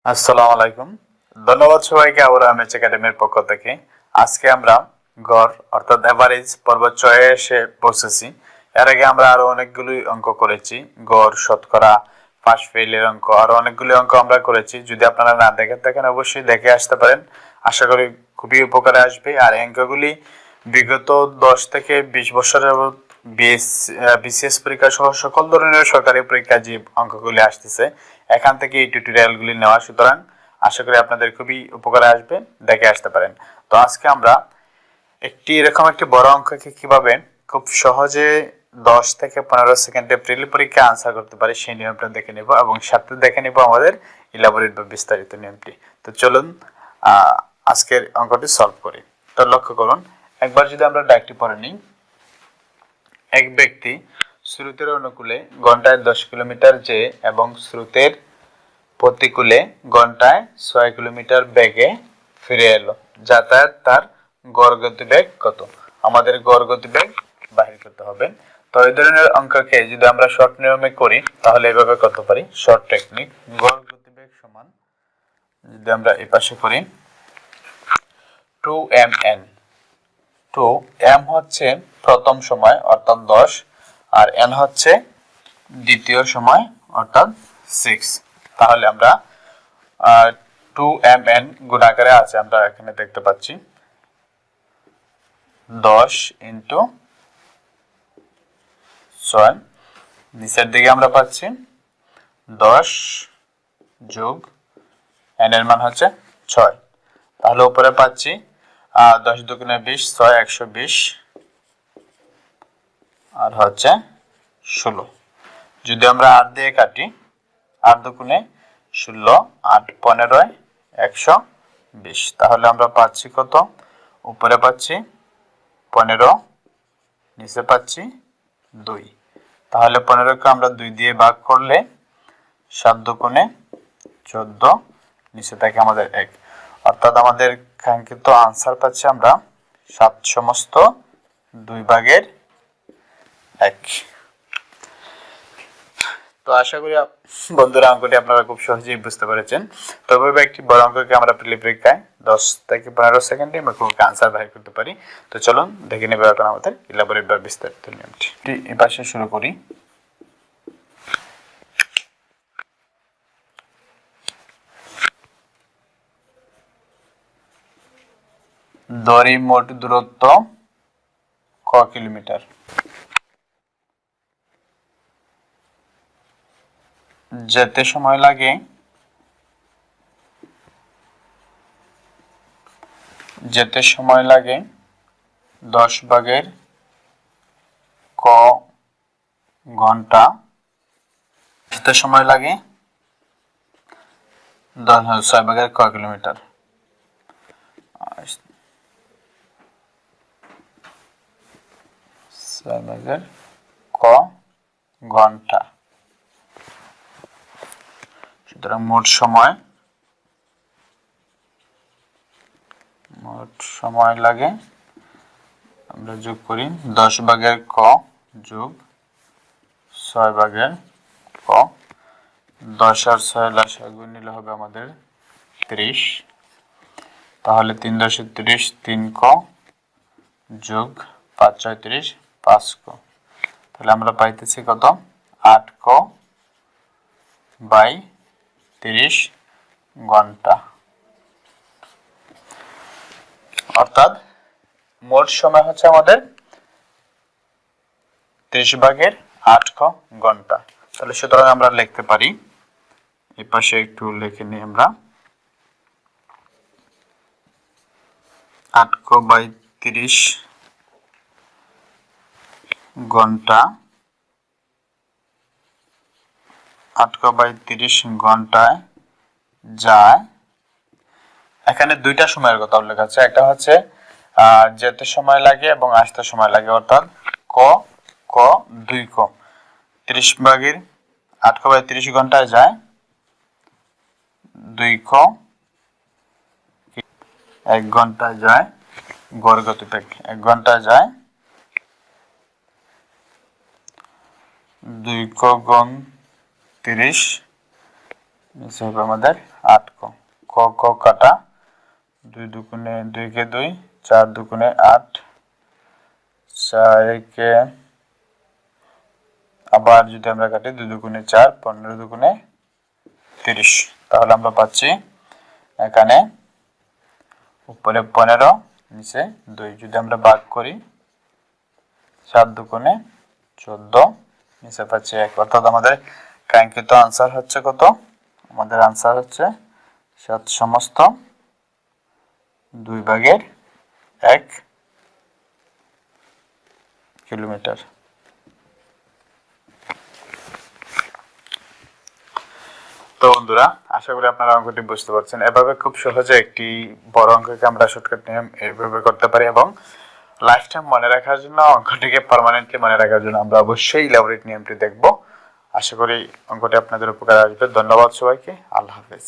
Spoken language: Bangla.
আসসালামু আলাইকুম। ধন্যবাদ সবাইকে আবার এমএচ একাডেমির পক্ষ থেকে। আজকে আমরা গড় অর্থাৎ এভারেজ পর্ব 6 এ এসে পৌঁছেছি। এর আগে আমরা আরো অনেকগুলো অঙ্ক করেছি, গড়, শতকরা, পাস ফেইলের অঙ্ক, আরো অনেকগুলো অঙ্ক আমরা করেছি। যদি আপনারা না দেখেন অবশ্যই দেখে আসতে পারেন। আশা করি খুবই উপকারে আসবে। আর অঙ্কগুলি বিগত 10 থেকে 20 বছরের বিসিএস পরীক্ষা সহ সকল ধরনের সরকারি পরীক্ষা যে অঙ্কগুলি আসতেছে এখান থেকে এই টিউটোরিয়ালগুলি নেওয়া, সুতরাং আশা করি আপনাদের খুবই উপকারে আসবে, দেখে আসতে পারেন। তো আজকে আমরা এরকম একটি বড় অঙ্ককে কিভাবে খুব সহজে 10 থেকে 15 সেকেন্ডে প্রিলি পরীক্ষা আনসার করতে পারি সেই নিয়মটা দেখে নেব এবং সাথে দেখে নেব আমাদের ইলাবোরেট বা বিস্তারিত নিয়মটি। তো চলুন আজকের অঙ্কটি সলভ করি। তো লক্ষ্য করুন, একবার যদি আমরা ডাইরেক্টলি পড়ে নিই। এক ব্যক্তি স্রোতের অনুকূলে ঘন্টায় 10 কিলোমিটার যে এবং স্রোতের প্রতিকূলে ঘন্টায় 6 কিলোমিটার বেগে ফিরে এলো। যাতায়াত তার গড় গতিবেগ কত? আমাদের গড় গতিবেগ বাহির করতে হবে। তো এই ধরনের অঙ্ককে যদি আমরা শর্ট নিয়মে করি তাহলে এভাবে করতে পারি। শর্ট টেকনিক, গড় গতিবেগ সমান, যদি আমরা এই পাশে করি 2mn। 2m হচ্ছে প্রথম সময় অর্থাৎ 10 আর n হচ্ছে দ্বিতীয় সময় অর্থাৎ 6। তাহলে আমরা 2mn গুণাকারে আছে, আমরা এখানে দেখতে পাচ্ছি 10 ইন্টু 6, নিচের দিকে আমরা পাচ্ছি 10 যোগ n এর মান হচ্ছে 6। তাহলে উপরে পাচ্ছি 10 দুগুণে 20, 6 120 আর হচ্ছে 16। যদি আমরা 8 দিয়ে কাটি, 8 দুগুণে 16, 8 15 120। তাহলে আমরা পাচ্ছি কত? উপরে পাচ্ছি 15, নিচে পাচ্ছি 2। তাহলে 15কে আমরা 2 দিয়ে ভাগ করলে 7 দুগুণে 14, নিচে থাকে আমাদের 1। অর্থাৎ আমাদের কাঙ্ক্ষিত আনসার পাচ্ছি আমরা 7 সমস্ত 2 ভাগের 1। তো আশা করি বন্ধুরা অঙ্কটি আপনারা খুব সহজেই বুঝতে পেরেছেন। তবে একটি বড় অঙ্ককে আমরা প্রিলি পরীক্ষায় 10 থেকে 15 সেকেন্ডে আনসার বাহির করতে পারি। তো চলুন দেখে নেব এখন আমাদের ইলাবোরেট বা বিস্তারিত নিয়মটি। এই পাশে শুরু করি। দড়ি মোট দূরত্ব ক কিলোমিটার? যেতে সময় লাগে 10 ভাগের ক ঘন্টা, যেতে সময় লাগে 6 ভাগের ক কিলোমিটার। 6 ভাগের ক ঘন্টা। সুতরাং মোট সময় লাগে, আমরা যোগ করি 10 ভাগের ক যোগ 6 ভাগের ক। 10 আর 6 লসাগু নিলে হবে আমাদের 30। তাহলে 3 10 30, 3 ক যোগ 5 6 30, 5 ক। তাহলে আমরা পাইতেছি কত? 8 ক বাই 30 ঘন্টা। অর্থাৎ মোট সময় হচ্ছে আমাদের 30 ভাগের 8 ক ঘন্টা। তাহলে সুতরাং আমরা লিখতে পারি, এই পাশে একটু লিখে নিই আমরা, 8 ক বাই 30 ঘন্টা। 8 ক বাই 30 ঘন্টায় যায়, এখানে দুইটা সময়ের কথা উল্লেখ আছে। একটা হচ্ছে যেতে সময় লাগে এবং আসতে সময় লাগে, অর্থাৎ ক 2 ক। 30 ভাগের 8 ক বাই 30 ঘন্টায় যায় 2 ক, 1 ঘন্টায় যায় গড় গতিবেগ, 1 ঘন্টায় যায় 2 ক গুণ 30 নিচে হবে আমাদের 8 ক ক ক কাটা 2 দুগুণে 2 কে 2 4 দুগুণে 8 4 কে আবার যদি আমরা কাটি 2 দুগুণে 4 15 দুগুণে 30 তাহলে আমরা পাচ্ছি এখানে উপরে 15 নিচে 2 যদি আমরা ভাগ করি 7 দুগুণে 14 নিচে পাচ্ছি 1 অর্থাৎ আমাদের কাঙ্ক্ষিত आंसर হচ্ছে কত আমাদের आंसर হচ্ছে 7 সমস্ত 2 ভাগের 1 কিলোমিটার। তো বন্ধুরা আশা করি আপনারা অঙ্কটি বুঝতে পারছেন। এভাবে খুব সহজে একটি বড় অঙ্ককে আমরা শর্টকাট নিয়ম এভাবে করতে পারি এবং লাইফ টাইম মনে রাখার জন্য অঙ্কটিকে পার্মানেন্টলি মনে রাখার জন্য আমরা অবশ্যই ইলাবোরেট নিয়মটি দেখব। আশা করি অঙ্কটি আপনাদের উপকারে আসবে। ধন্যবাদ সবাইকে। আল্লাহ হাফেজ।